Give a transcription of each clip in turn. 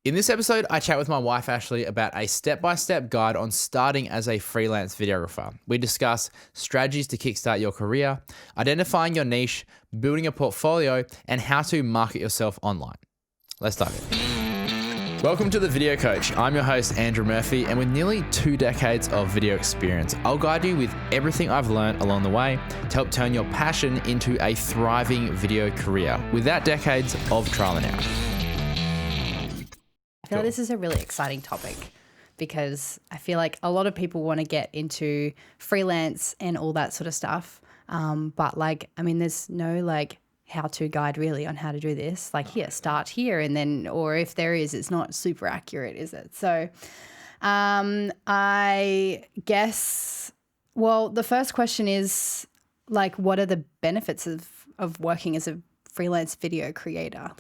In this episode, I chat with my wife, Ashley, about a step-by-step guide on starting as a freelance videographer. We discuss strategies to kickstart your career, identifying your niche, building a portfolio, and how to market yourself online. Let's dive in. Welcome to The Video Coach. I'm your host, Andrew Murphy, and with nearly 2 decades of video experience, I'll guide you with everything I've learned along the way to help turn your passion into a thriving video career without decades of trial and error. I feel like this is a really exciting topic because I feel like a lot of people want to get into freelance and all that sort of stuff. But there's no how-to guide really on how to do this. Start here and then, or if there is, it's not super accurate, is it? So I guess, the first question is what are the benefits of working as a freelance video creator?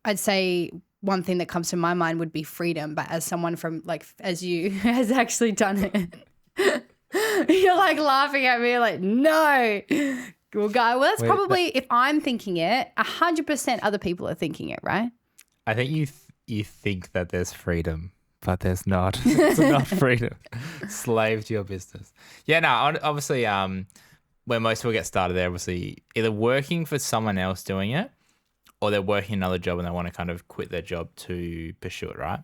I'd say one thing that comes to my mind would be freedom, but as someone from as you has actually done it, you're laughing at me no. Well, that's probably, if I'm thinking it, 100% other people are thinking it, right? I think you think that there's freedom, but there's not. It's not freedom. Slave to your business. Yeah, no, obviously, when most people get started, they're obviously either working for someone else doing it, or they're working another job and they want to kind of quit their job to pursue it, right?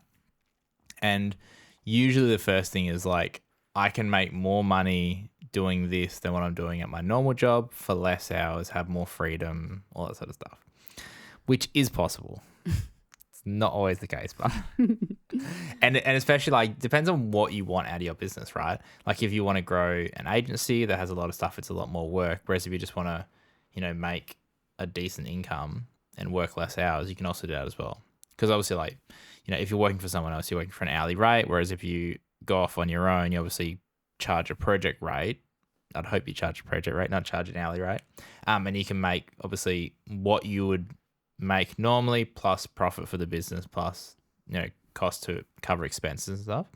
And usually the first thing is I can make more money doing this than what I'm doing at my normal job for less hours, have more freedom, all that sort of stuff, which is possible. It's not always the case, but and especially depends on what you want out of your business, right? If you want to grow an agency that has a lot of stuff, it's a lot more work. Whereas if you just want to, make a decent income and work less hours, you can also do that as well. Because obviously, if you're working for someone else, you're working for an hourly rate. Whereas if you go off on your own, you obviously charge a project rate. I'd hope you charge a project rate, not charge an hourly rate. And you can make obviously what you would make normally plus profit for the business plus, cost to cover expenses and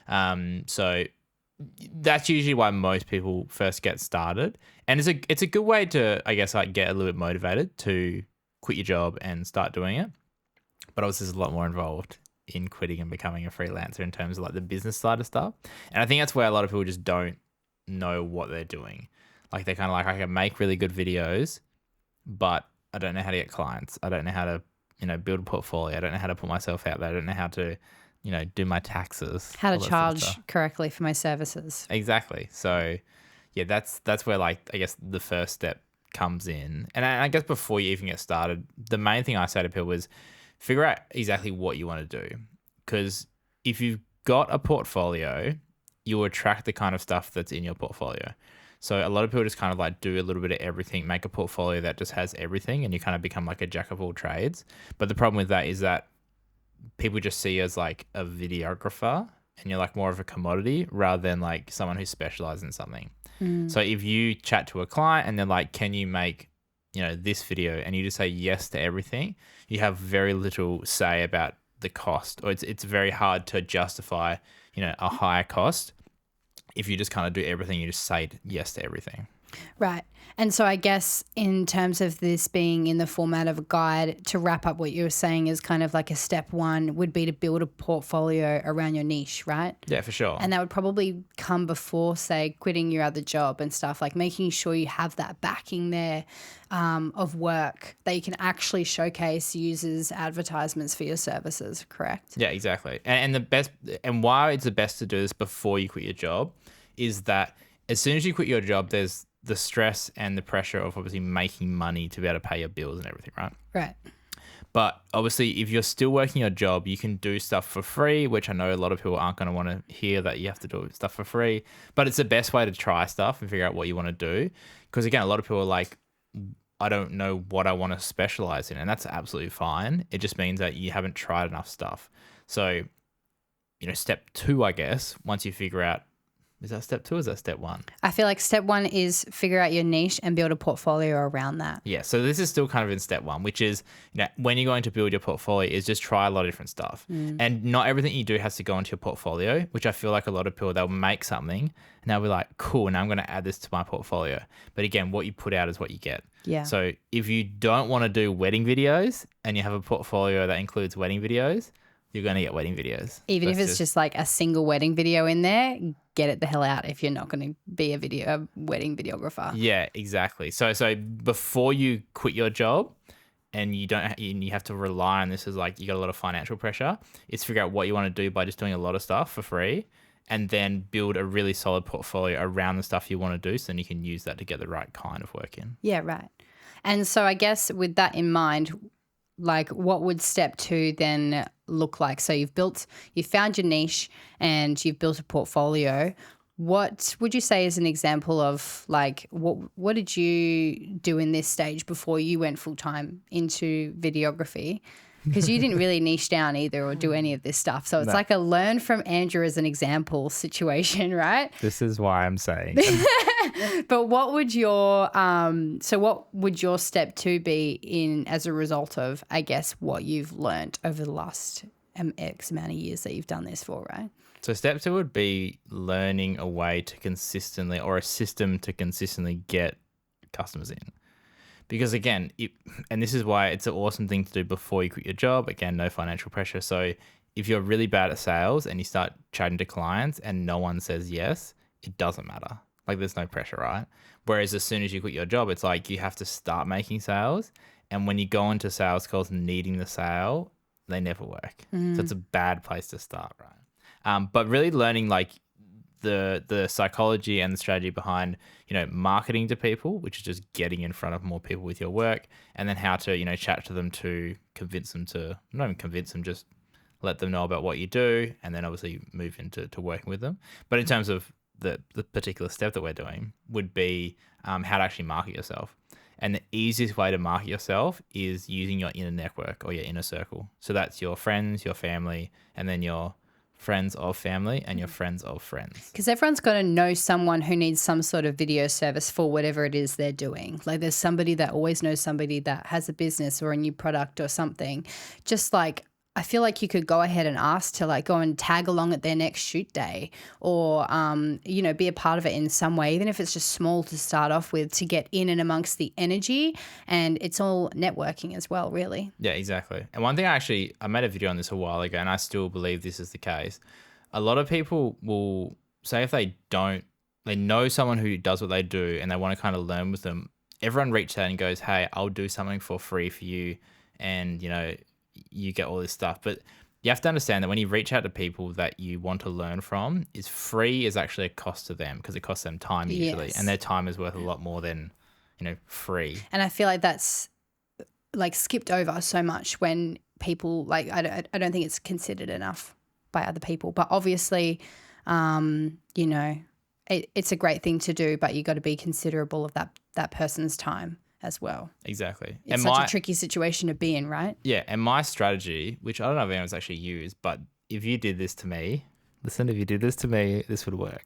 stuff. So that's usually why most people first get started. And it's a good way to, I guess, get a little bit motivated to quit your job and start doing it. But obviously there's a lot more involved in quitting and becoming a freelancer in terms of the business side of stuff. And I think that's where a lot of people just don't know what they're doing. They're kind of I can make really good videos, but I don't know how to get clients. I don't know how to, build a portfolio. I don't know how to put myself out there. I don't know how to, do my taxes. How to charge correctly for my services. Exactly. So yeah, that's where I guess the first step comes in. And I guess before you even get started, the main thing I say to people is figure out exactly what you want to do. Because if you've got a portfolio, you'll attract the kind of stuff that's in your portfolio. So a lot of people just kind of do a little bit of everything, make a portfolio that just has everything, and you kind of become a jack of all trades. But the problem with that is that people just see you as a videographer, and you're more of a commodity rather than someone who specializes in something. So if you chat to a client and they're can you make, this video, and you just say yes to everything, you have very little say about the cost, or it's very hard to justify, a higher cost if you just kind of do everything, you just say yes to everything. Right. And so I guess in terms of this being in the format of a guide, to wrap up what you were saying is kind of a step one would be to build a portfolio around your niche, right? Yeah, for sure. And that would probably come before, say, quitting your other job and stuff, making sure you have that backing there of work that you can actually showcase users advertisements for your services, correct? Yeah, exactly. And the best, and why it's the best to do this before you quit your job is that as soon as you quit your job, there's the stress and the pressure of obviously making money to be able to pay your bills and everything, right? Right. But obviously, if you're still working your job, you can do stuff for free, which I know a lot of people aren't going to want to hear that you have to do stuff for free. But it's the best way to try stuff and figure out what you want to do. Because again, a lot of people are I don't know what I want to specialize in. And that's absolutely fine. It just means that you haven't tried enough stuff. So, step 2, I guess, once you figure out Is that step 2 or is that step 1? I feel like step 1 is figure out your niche and build a portfolio around that. Yeah, so this is still kind of in step 1, which is, when you're going to build your portfolio is just try a lot of different stuff. And not everything you do has to go into your portfolio, which I feel like a lot of people, they'll make something and they'll be like, cool, now I'm going to add this to my portfolio. But again, what you put out is what you get. Yeah. So if you don't want to do wedding videos and you have a portfolio that includes wedding videos, you're going to get wedding videos. Even if it's just like a single wedding video in there, get it the hell out if you're not going to be a wedding videographer. Yeah, exactly. So before you quit your job and you have to rely on this as like you got a lot of financial pressure, is figure out what you want to do by just doing a lot of stuff for free and then build a really solid portfolio around the stuff you want to do so then you can use that to get the right kind of work in. Yeah, right. And so I guess with that in mind, like what would step 2 then look like? So you've found your niche and you've built a portfolio. What would you say is an example of like what did you do in this stage before you went full time into videography? Because you didn't really niche down either or do any of this stuff. So it's like a learn from Andrew as an example situation, right? This is why I'm saying. But what would your step 2 be in as a result of, I guess, what you've learned over the last X amount of years that you've done this for, right? So step 2 would be learning a way to consistently or a system to consistently get customers in. Because again, and this is why it's an awesome thing to do before you quit your job. Again, no financial pressure. So if you're really bad at sales and you start chatting to clients and no one says yes, it doesn't matter. Like there's no pressure, right? Whereas as soon as you quit your job, it's like you have to start making sales. And when you go into sales calls needing the sale, they never work. So it's a bad place to start, right? But really learning like the psychology and the strategy behind, marketing to people, which is just getting in front of more people with your work, and then how to, chat to them to convince them to, not even convince them, just let them know about what you do, and then obviously move into working with them. But in terms of the particular step that we're doing would be how to actually market yourself. And the easiest way to market yourself is using your inner network or your inner circle. So that's your friends, your family, and then your friends of family and your friends of friends. Because everyone's got to know someone who needs some sort of video service for whatever it is they're doing. Like there's somebody that always knows somebody that has a business or a new product or something. Just like I feel like you could go ahead and ask to like go and tag along at their next shoot day or, be a part of it in some way, even if it's just small to start off with, to get in and amongst the energy. And it's all networking as well, really. Yeah, exactly. And one thing I made a video on this a while ago and I still believe this is the case. A lot of people will say if they know someone who does what they do and they want to kind of learn with them, everyone reaches out and goes, hey, I'll do something for free for you. And, you get all this stuff. But you have to understand that when you reach out to people that you want to learn from, is free is actually a cost to them because it costs them time usually. Yes. And their time is worth a lot more than, free. And I feel like that's like skipped over so much when people like, I don't think it's considered enough by other people. But obviously, it's a great thing to do, but you got to be considerable of that person's time as well. Exactly. It's such a tricky situation to be in, right? Yeah. And my strategy, which I don't know if anyone's actually used, but if you did this to me, this would work.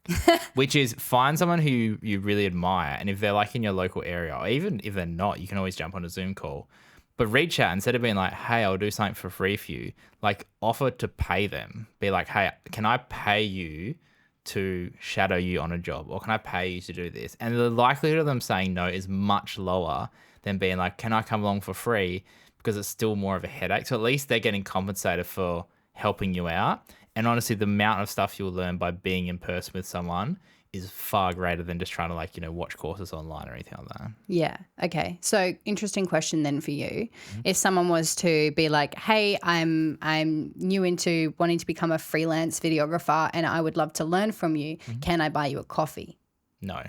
Which is find someone who you really admire. And if they're like in your local area, or even if they're not, you can always jump on a Zoom call. But reach out instead of being like, hey, I'll do something for free for you. Like offer to pay them. Be like, hey, can I pay you to shadow you on a job, or can I pay you to do this? And the likelihood of them saying no is much lower than being like, can I come along for free? Because it's still more of a headache. So at least they're getting compensated for helping you out. And honestly, the amount of stuff you'll learn by being in person with someone is far greater than just trying to watch courses online or anything like that. Yeah. Okay. So interesting question then for you. Mm-hmm. If someone was to be like, hey, I'm new into wanting to become a freelance videographer and I would love to learn from you. Mm-hmm. Can I buy you a coffee? No.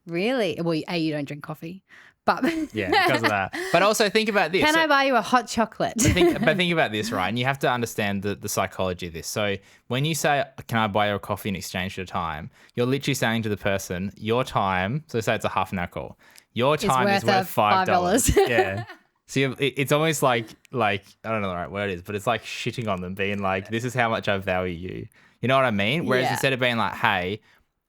Really? Well, you don't drink coffee. But yeah, because of that. But also think about this. Can I buy you a hot chocolate? but think about this, right? And you have to understand the psychology of this. So when you say, can I buy you a coffee in exchange for time, you're literally saying to the person, your time, so say it's a half an hour call, your time is worth $5. Yeah. So it's almost like I don't know the right word is, but it's like shitting on them, being like, this is how much I value you. You know what I mean? Whereas instead of being like, hey,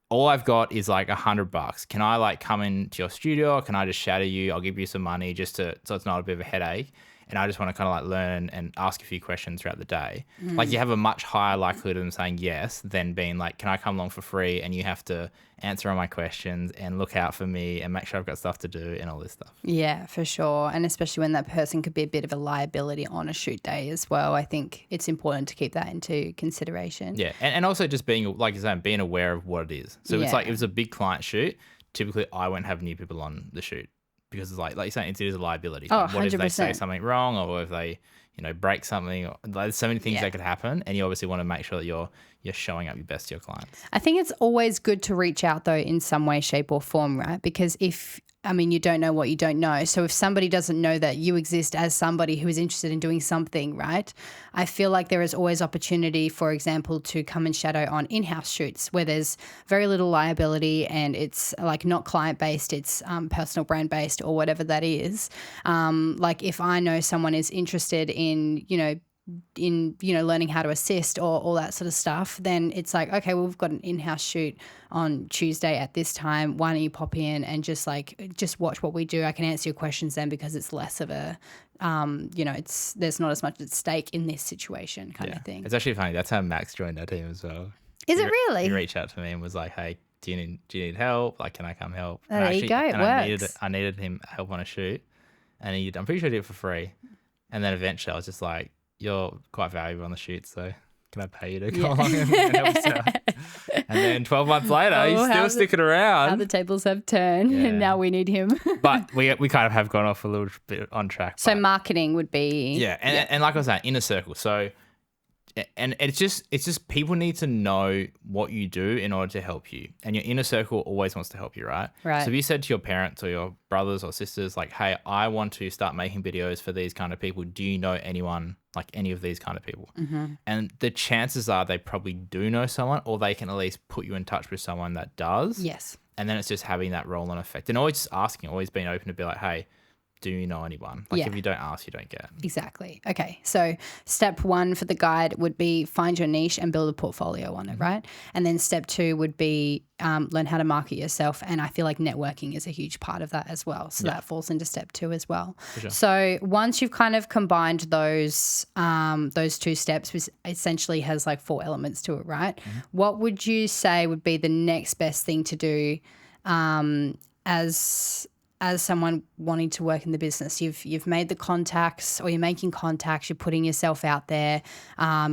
all I've got is like $100. Can I like come into your studio? Or can I just shadow you? I'll give you some money so it's not a bit of a headache. And I just want to kind of like learn and ask a few questions throughout the day. Like you have a much higher likelihood of them saying yes than being like, can I come along for free? And you have to answer all my questions and look out for me and make sure I've got stuff to do and all this stuff. Yeah, for sure. And especially when that person could be a bit of a liability on a shoot day as well. I think it's important to keep that into consideration. Yeah. And also just being, like you're saying, being aware of what it is. So it's like, if it's a big client shoot, typically I won't have new people on the shoot. Because it's like you're saying, it is a liability. Oh, what 100%. if they say something wrong, or if they, break something? Or, there's so many things that could happen, and you obviously want to make sure that you're showing up your best to your clients. I think it's always good to reach out though in some way, shape, or form, right? Because you don't know what you don't know. So if somebody doesn't know that you exist as somebody who is interested in doing something, right? I feel like there is always opportunity, for example, to come and shadow on in-house shoots where there's very little liability and it's like not client-based, it's personal brand-based or whatever that is. Like if I know someone is interested in, learning how to assist or all that sort of stuff, then it's like, okay, well, we've got an in-house shoot on Tuesday at this time. Why don't you pop in and just watch what we do? I can answer your questions then because it's less of a, there's not as much at stake in this situation kind of thing. It's actually funny. That's how Max joined our team as well. Is it really? He reached out to me and was like, hey, do you need help? Like, can I come help? Oh, there you go. It works. I needed him help on a shoot, and I'm pretty sure he did it for free. And then eventually I was just like, you're quite valuable on the shoot, so can I pay you to come along and help us out? And then 12 months later, he's still sticking around. How the tables have turned, and now we need him. But we kind of have gone off a little bit on track. So marketing would be... And like I was saying, inner circle. So, and it's just people need to know what you do in order to help you. And your inner circle always wants to help you, right? Right. So if you said to your parents or your brothers or sisters, like, hey, I want to start making videos for these kind of people. Do you know anyone, like any of these kind of people? Mm-hmm. And the chances are they probably do know someone, or they can at least put you in touch with someone that does. Yes. And then it's just having that roll-on effect. And always just asking, always being open to be like, hey, do you know anyone? Like if you don't ask, you don't get. Exactly. Okay. So step 1 for the guide would be find your niche and build a portfolio on it, right? And then step 2 would be learn how to market yourself. And I feel like networking is a huge part of that as well. So that falls into step 2 as well. Sure. So once you've kind of combined those 2 steps, which essentially has like 4 elements to it, right? Mm-hmm. What would you say would be the next best thing to do as someone wanting to work in the business? You've made the contacts, or you're making contacts, you're putting yourself out there,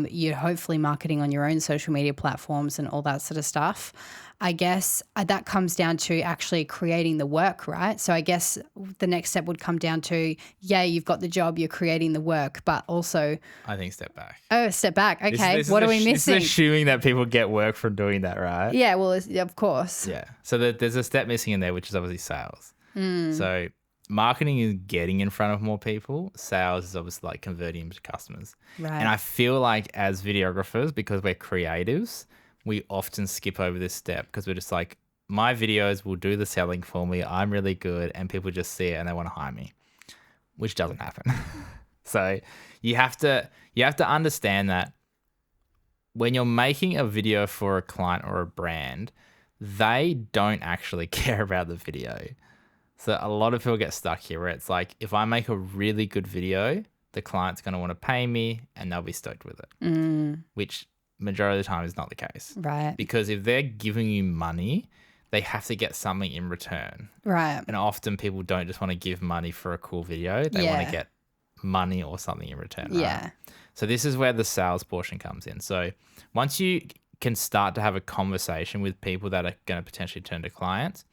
you're hopefully marketing on your own social media platforms and all that sort of stuff. I guess that comes down to actually creating the work, right? So I guess the next step would come down to, you've got the job, you're creating the work, but also... I think step back. Oh, step back. Okay. What are we missing? This is assuming that people get work from doing that, right? Yeah, well, of course. Yeah. So there's a step missing in there, which is obviously sales. So marketing is getting in front of more people. Sales is obviously like converting them to customers. Right. And I feel like as videographers, because we're creatives, we often skip over this step because we're just like, my videos will do the selling for me. I'm really good, and people just see it and they want to hire me, which doesn't happen. So you have to understand that when you're making a video for a client or a brand, they don't actually care about the video. So a lot of people get stuck here where it's like, if I make a really good video, the client's going to want to pay me and they'll be stoked with it, which majority of the time is not the case. Right. Because if they're giving you money, they have to get something in return. Right. And often people don't just want to give money for a cool video. They want to get money or something in return. Right? Yeah. So this is where the sales portion comes in. So once you can start to have a conversation with people that are going to potentially turn to clients,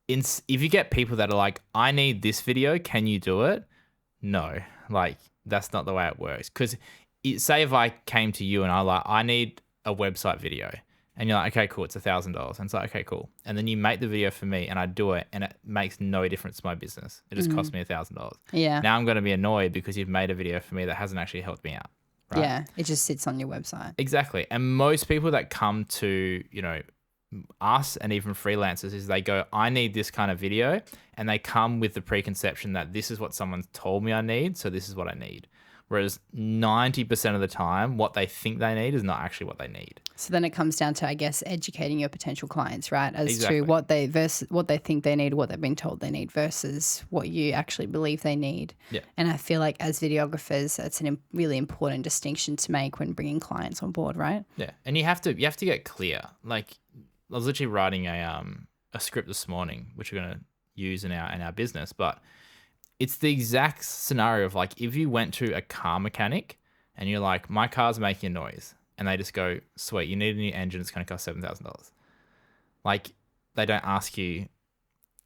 if you get people that are like, I need this video, can you do it? No, like that's not the way it works. Because say if I came to you and I need a website video, and you're like, okay, cool, it's $1,000. And it's like, okay, cool. And then you make the video for me and I do it and it makes no difference to my business. It just cost me $1,000. Yeah. Now I'm going to be annoyed because you've made a video for me that hasn't actually helped me out. Right? Yeah. It just sits on your website. Exactly. And most people that come to, us and even freelancers is they go, I need this kind of video. And they come with the preconception that this is what someone's told me I need. So this is what I need. Whereas 90% of the time, what they think they need is not actually what they need. So then it comes down to, I guess, educating your potential clients, right, as Exactly. to what they think they need, what they've been told they need versus what you actually believe they need. Yeah. And I feel like as videographers, that's a really important distinction to make when bringing clients on board, right? Yeah, and you have to get clear. Like, I was literally writing a script this morning, which we're gonna use in our business, but it's the exact scenario of like if you went to a car mechanic and you're like, my car's making a noise, and they just go, sweet, you need a new engine, it's going to cost $7,000. Like, they don't ask you,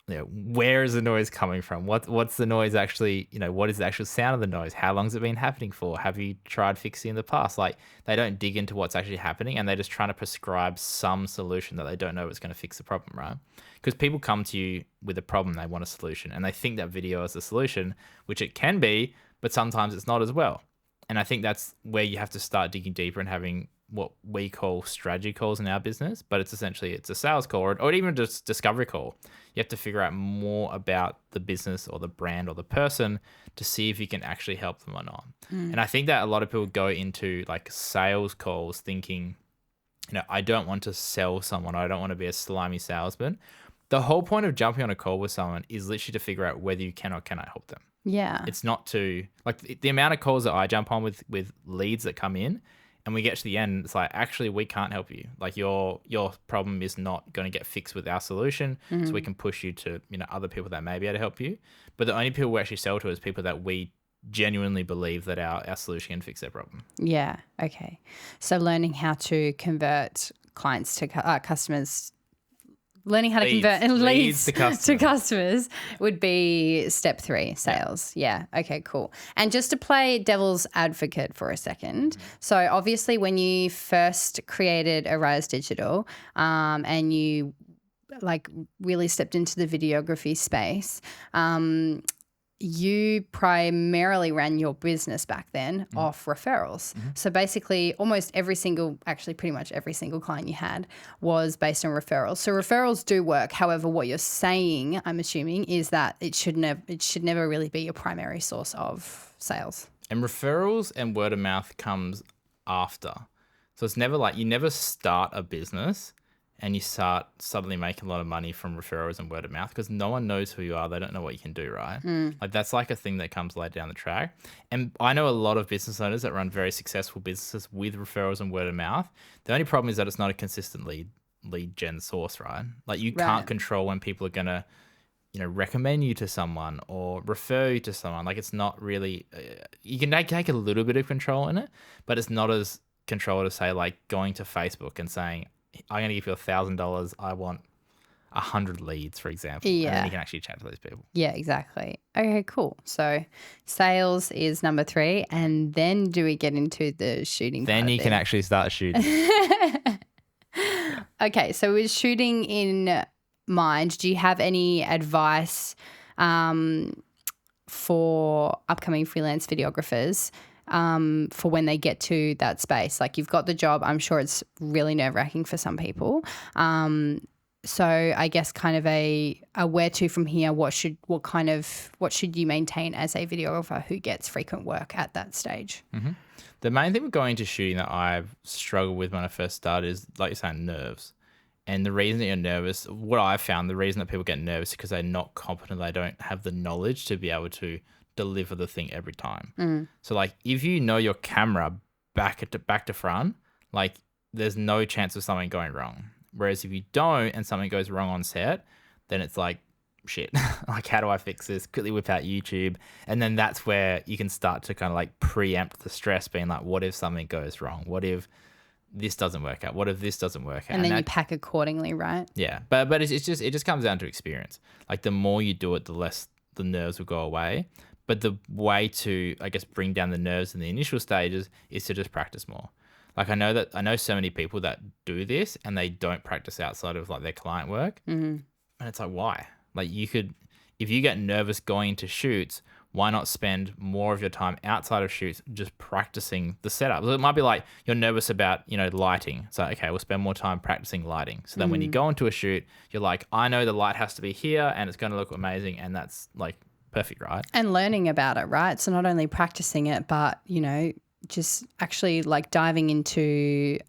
where is the noise coming from? What's the noise actually, what is the actual sound of the noise? How long has it been happening for? Have you tried fixing in the past? Like, they don't dig into what's actually happening, and they're just trying to prescribe some solution that they don't know is going to fix the problem, right? Because people come to you with a problem, they want a solution, and they think that video is the solution, which it can be, but sometimes it's not as well. And I think that's where you have to start digging deeper and having what we call strategy calls in our business, but it's a sales call or even just discovery call. You have to figure out more about the business or the brand or the person to see if you can actually help them or not. And I think that a lot of people go into like sales calls thinking, I don't want to sell someone. I don't want to be a slimy salesman. The whole point of jumping on a call with someone is literally to figure out whether you can or cannot help them. Yeah. It's not to, like, the amount of calls that I jump on with leads that come in, and we get to the end, it's like, actually, we can't help you. Like, your problem is not going to get fixed with our solution, so we can push you to, other people that may be able to help you. But the only people we actually sell to is people that we genuinely believe that our solution can fix their problem. Yeah. Okay. So learning how to convert clients to customers, learning how to convert leads to customers would be step 3, sales. Yeah. Okay, cool. And just to play devil's advocate for a second. So obviously when you first created Arise Digital and you like really stepped into the videography space, you primarily ran your business back then off referrals. So basically pretty much every single client you had was based on referrals. So referrals do work. However, what you're saying, I'm assuming, is that it should never really be your primary source of sales. And referrals and word of mouth comes after. So it's never like you never start a business and you start suddenly making a lot of money from referrals and word of mouth because no one knows who you are. They don't know what you can do, right? Like, that's like a thing that comes later down the track. And I know a lot of business owners that run very successful businesses with referrals and word of mouth. The only problem is that it's not a consistent lead gen source, right? Like, you can't control when people are going to, recommend you to someone or refer you to someone. Like, it's not really, you can take a little bit of control in it, but it's not as controlled as, say, like going to Facebook and saying, I'm going to give you $1,000. I want 100 leads, for example. Yeah. And then you can actually chat to those people. Yeah, exactly. Okay, cool. So sales is number 3. And then do we get into the shooting Then part you can actually start shooting. Okay, so with shooting in mind, do you have any advice for upcoming freelance videographers for when they get to that space? Like, you've got the job. I'm sure it's really nerve-wracking for some people. So I guess kind of a where to from here. What should you maintain as a videographer who gets frequent work at that stage? The main thing with going into shooting that I've struggled with when I first started is, like you're saying, nerves. And the reason that you're nervous, what I've found, the reason that people get nervous is because they're not competent. They don't have the knowledge to be able to deliver the thing every time. So, like, if you know your camera back to front, like, there's no chance of something going wrong. Whereas if you don't and something goes wrong on set, then it's like, shit, like, how do I fix this? Quickly whip out YouTube. And then that's where you can start to kind of like preempt the stress, being like, what if something goes wrong? What if this doesn't work out? What if this doesn't work out? And then you pack accordingly, right? Yeah. But it just comes down to experience. Like, the more you do it, the less the nerves will go away. But the way to, I guess, bring down the nerves in the initial stages is to just practice more. Like, I know so many people that do this and they don't practice outside of like their client work. And it's like, why? Like, you could, if you get nervous going into shoots, why not spend more of your time outside of shoots just practicing the setup? So it might be like you're nervous about, lighting. So, okay, we'll spend more time practicing lighting. So then when you go into a shoot, you're like, I know the light has to be here and it's going to look amazing. And that's like perfect, right? And learning about it, right? So not only practicing it, but, you know, just actually like diving into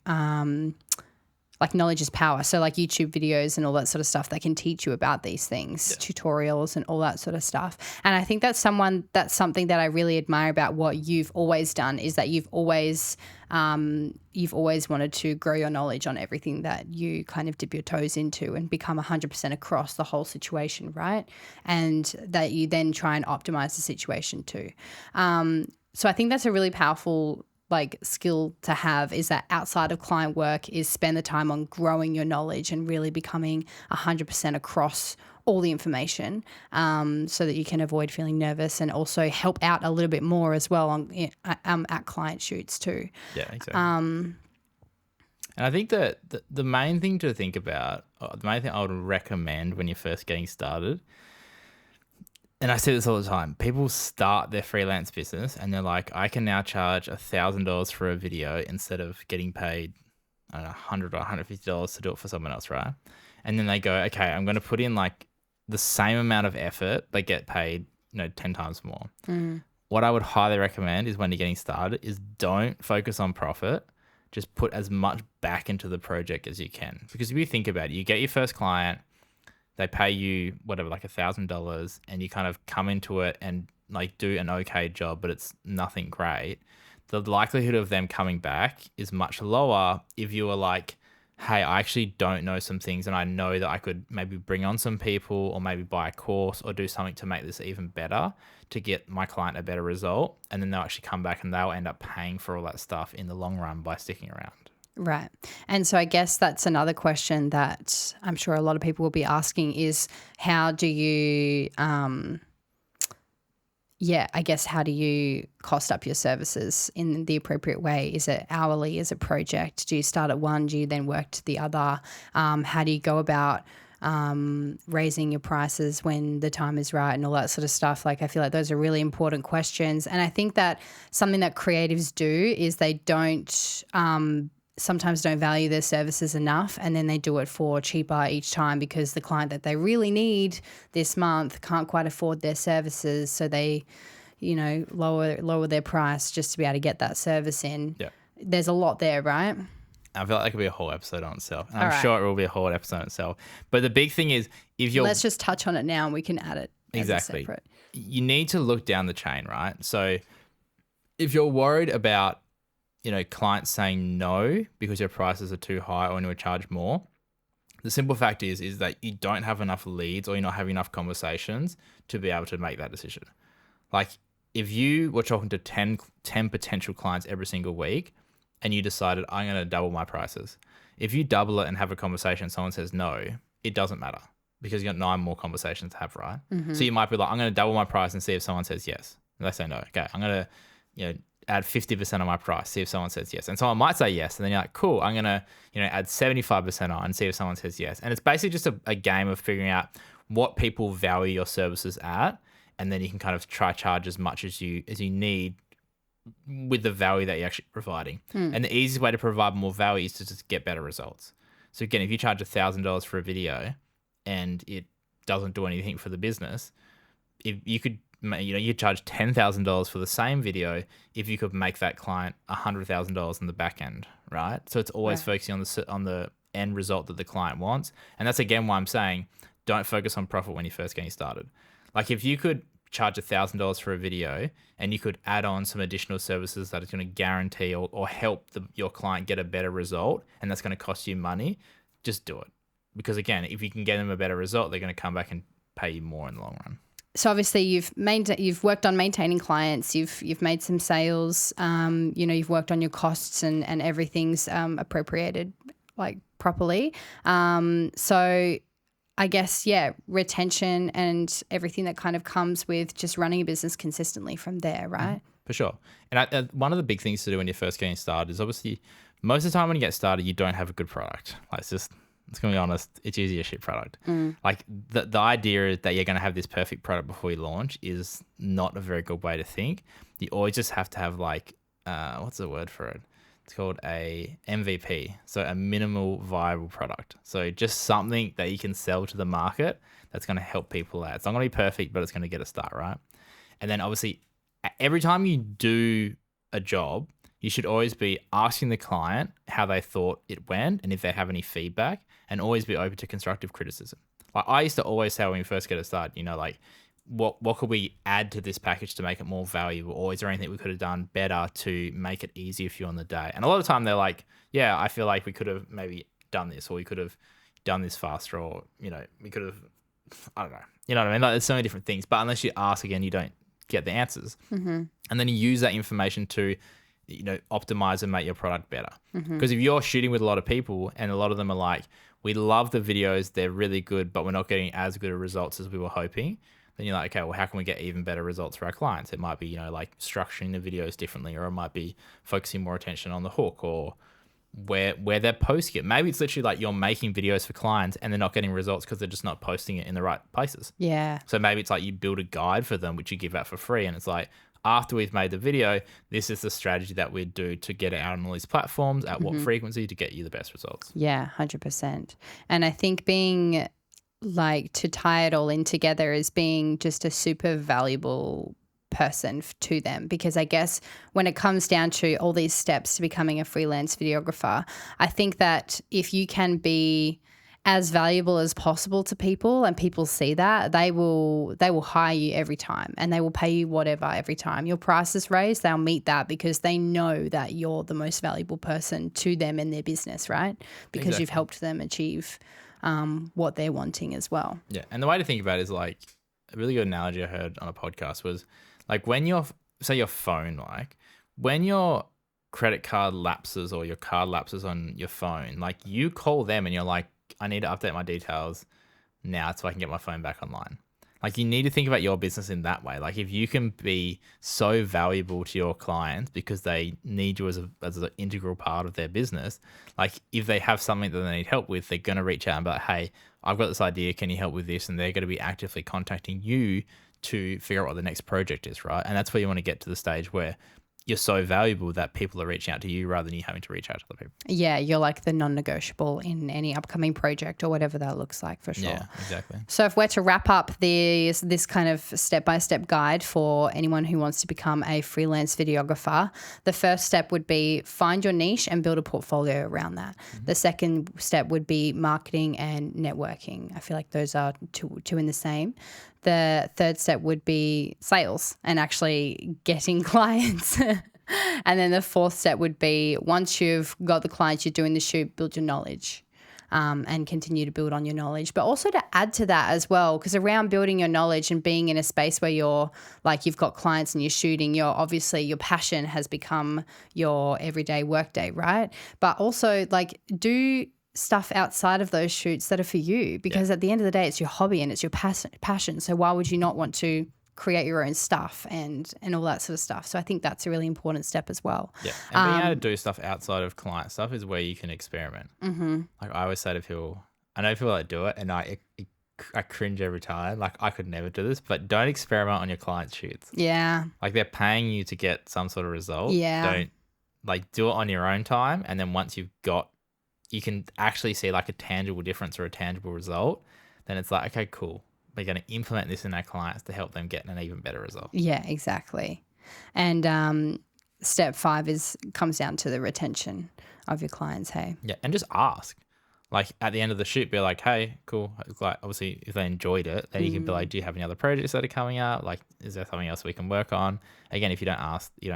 like knowledge is power. So like YouTube videos and all that sort of stuff, they can teach you about these things, tutorials and all that sort of stuff. And I think that's something that I really admire about what you've always done, is that you've always wanted to grow your knowledge on everything that you kind of dip your toes into and become 100% across the whole situation, right? And that you then try and optimize the situation too. So I think that's a really powerful like skill to have, is that outside of client work is spend the time on growing your knowledge and really becoming 100% across all the information, so that you can avoid feeling nervous and also help out a little bit more as well on at client shoots too. Yeah, exactly. And I think that the main thing to think about, or the main thing I would recommend when you're first getting started, and I say this all the time, people start their freelance business and they're like, I can now charge $1,000 for a video instead of getting paid, I don't know, $100 or $150 to do it for someone else, right? And then they go, okay, I'm going to put in like the same amount of effort but get paid, 10 times more. What I would highly recommend is, when you're getting started, is don't focus on profit. Just put as much back into the project as you can. Because if you think about it, you get your first client, they pay you whatever, like $1,000, and you kind of come into it and like do an okay job, but it's nothing great. The likelihood of them coming back is much lower if you are like, hey, I actually don't know some things and I know that I could maybe bring on some people or maybe buy a course or do something to make this even better to get my client a better result. And then they'll actually come back and they'll end up paying for all that stuff in the long run by sticking around. Right. And so I guess that's another question that I'm sure a lot of people will be asking is, how do you, how do you cost up your services in the appropriate way? Is it hourly? Is it project? Do you start at one? Do you then work to the other? How do you go about raising your prices when the time is right and all that sort of stuff? Like, I feel like those are really important questions. And I think that something that creatives do is they don't sometimes don't value their services enough, and then they do it for cheaper each time because the client that they really need this month can't quite afford their services, so they, lower their price just to be able to get that service in. Yeah. There's a lot there, right? I feel like that could be a whole episode on itself. And I'm sure it will be a whole episode on itself. But the big thing is, if you're... Let's just touch on it now and we can add it Exactly. as a separate. You need to look down the chain, right? So if you're worried about clients saying no because your prices are too high or you would charge more, the simple fact is that you don't have enough leads or you're not having enough conversations to be able to make that decision. Like, if you were talking to 10 potential clients every single week and you decided, I'm going to double my prices, if you double it and have a conversation and someone says no, it doesn't matter because you got 9 more conversations to have, right? Mm-hmm. So you might be like, I'm going to double my price and see if someone says yes. And they say no. Okay, I'm going to, add 50% on my price, see if someone says yes. And someone might say yes. And then you're like, cool, I'm going to, add 75% on and see if someone says yes. And it's basically just a game of figuring out what people value your services at. And then you can kind of try charge as much as you need with the value that you're actually providing. And the easiest way to provide more value is to just get better results. So again, if you charge $1,000 for a video and it doesn't do anything for the business, if you could, you charge $10,000 for the same video if you could make that client $100,000 in the back end, right? So it's always focusing on the end result that the client wants. And that's again why I'm saying don't focus on profit when you're first getting started. Like, if you could charge $1,000 for a video and you could add on some additional services that is going to guarantee or help your client get a better result, and that's going to cost you money, just do it. Because again, if you can get them a better result, they're going to come back and pay you more in the long run. So obviously you've worked on maintaining clients, you've made some sales, you've worked on your costs and everything's appropriated like properly. So I guess, retention and everything that kind of comes with just running a business consistently from there, right? For sure. And one of the big things to do when you're first getting started is, obviously, most of the time when you get started, you don't have a good product. Like, it's going to be honest, it's usually a shit product. Like, the idea that you're going to have this perfect product before you launch is not a very good way to think. You always just have to have, like, what's the word for it? it's called a MVP, so a minimal viable product. So just something that you can sell to the market that's going to help people out. It's not going to be perfect, but it's going to get a start, right? And then obviously, every time you do a job, you should always be asking the client how they thought it went and if they have any feedback, and always be open to constructive criticism. Like I used to always say when we first get it started, you know, like what could we add to this package to make it more valuable, or is there anything we could have done better to make it easier for you on the day? And a lot of the time they're like, yeah, I feel like we could have maybe done this, or we could have done this faster, or, you know, we could have, I don't know. You know what I mean? Like there's so many different things, but unless you ask again, you don't get the answers. And then you use that information to, you know, optimize and make your product better. Because if you're shooting with a lot of people and a lot of them are like, we love the videos, they're really good, but we're not getting as good of results as we were hoping, then you're like, okay, well, how can we get even better results for our clients? It might be, you know, like structuring the videos differently, or it might be focusing more attention on the hook, or where they're posting it. Maybe it's literally like you're making videos for clients and they're not getting results because they're just not posting it in the right places. Yeah. So maybe it's like you build a guide for them, which you give out for free. And it's like, after we've made the video, this is the strategy that we'd do to get it out on all these platforms at what frequency to get you the best results. Yeah, 100%. And I think being like, to tie it all in together is being just a super valuable person to them, because I guess when it comes down to all these steps to becoming a freelance videographer, I think that if you can be as valuable as possible to people and people see that, they will hire you every time, and they will pay you whatever every time your price is raised. They'll meet that because they know that you're the most valuable person to them in their business, right? Because you've helped them achieve what they're wanting as well. Yeah. And the way to think about it is like, a really good analogy I heard on a podcast was like, when your phone, like when your credit card lapses or your card lapses on your phone, like you call them and you're like, I need to update my details now so I can get my phone back online. Like you need to think about your business in that way. Like if you can be so valuable to your clients because they need you as an integral part of their business, like if they have something that they need help with, they're going to reach out and be like, hey, I've got this idea. Can you help with this? And they're going to be actively contacting you to figure out what the next project is, right? And that's where you want to get to the stage where you're so valuable that people are reaching out to you rather than you having to reach out to other people. Yeah, you're like the non-negotiable in any upcoming project or whatever that looks like, for sure. Yeah, exactly. So if we're to wrap up this kind of step-by-step guide for anyone who wants to become a freelance videographer, the first step would be find your niche and build a portfolio around that. The second step would be marketing and networking. I feel like those are two in the same. The third step would be sales and actually getting clients. And then the fourth step would be, once you've got the clients, you're doing the shoot, build your knowledge and continue to build on your knowledge. But also to add to that as well, because around building your knowledge and being in a space where you're like, you've got clients and you're shooting, you're obviously, your passion has become your everyday workday, right? But also like do stuff outside of those shoots that are for you, because at the end of the day, it's your hobby and it's your passion. So why would you not want to create your own stuff and all that sort of stuff? So I think that's a really important step as well. Yeah, and being able to do stuff outside of client stuff is where you can experiment. Like I always say to people, I know people that do it and I cringe every time. Like I could never do this, but don't experiment on your client shoots. Yeah. Like they're paying you to get some sort of result. Yeah. Don't like do it on your own time, and then once you can actually see like a tangible difference or a tangible result, then it's like, okay, cool. We're going to implement this in our clients to help them get an even better result. Yeah, exactly. And step 5 comes down to the retention of your clients, hey? Yeah, and just ask. Like at the end of the shoot, be like, hey, cool. Like obviously if they enjoyed it, then you can be like, do you have any other projects that are coming up? Like, is there something else we can work on? Again, if you don't ask, you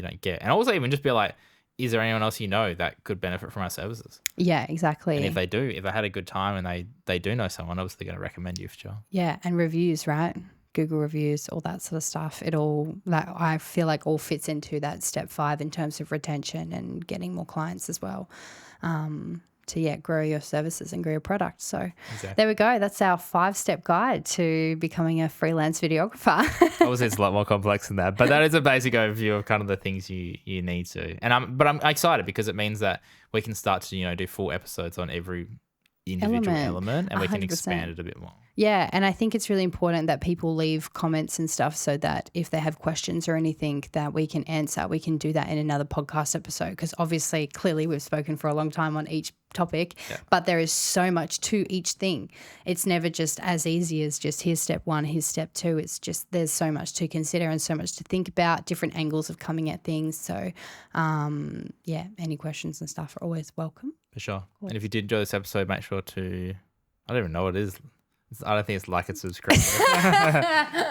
don't get. And also even just be like, is there anyone else you know that could benefit from our services? Yeah, exactly. And if they had a good time and they do know someone, obviously they're going to recommend you for sure. Yeah, and reviews, right? Google reviews, all that sort of stuff. It all, that I feel like all fits into that step 5 in terms of retention and getting more clients as well. To grow your services and grow your product. So There we go. That's our 5-step guide to becoming a freelance videographer. Obviously, it's a lot more complex than that, but that is a basic overview of kind of the things you need to. And I'm excited because it means that we can start to do full episodes on every individual element, and we can expand it a bit more. Yeah, and I think it's really important that people leave comments and stuff so that if they have questions or anything that we can answer, we can do that in another podcast episode, because obviously, clearly we've spoken for a long time on each topic, but there is so much to each thing. It's never just as easy as just here's step 1, here's step 2. It's just there's so much to consider and so much to think about, different angles of coming at things. So, any questions and stuff are always welcome. For sure. And if you did enjoy this episode, make sure to, I don't even know what it is. I don't think it's like and subscribe.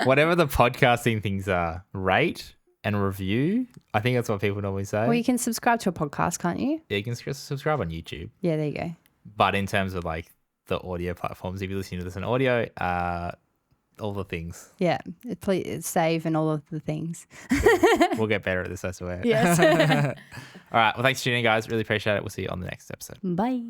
Whatever the podcasting things are, rate and review. I think that's what people normally say. Well, you can subscribe to a podcast, can't you? Yeah, you can subscribe on YouTube. Yeah, there you go. But in terms of like the audio platforms, if you're listening to this in audio, all the things. Yeah, please save and all of the things. We'll get better at this, I swear. Yes. All right. Well, thanks for tuning in, guys. Really appreciate it. We'll see you on the next episode. Bye.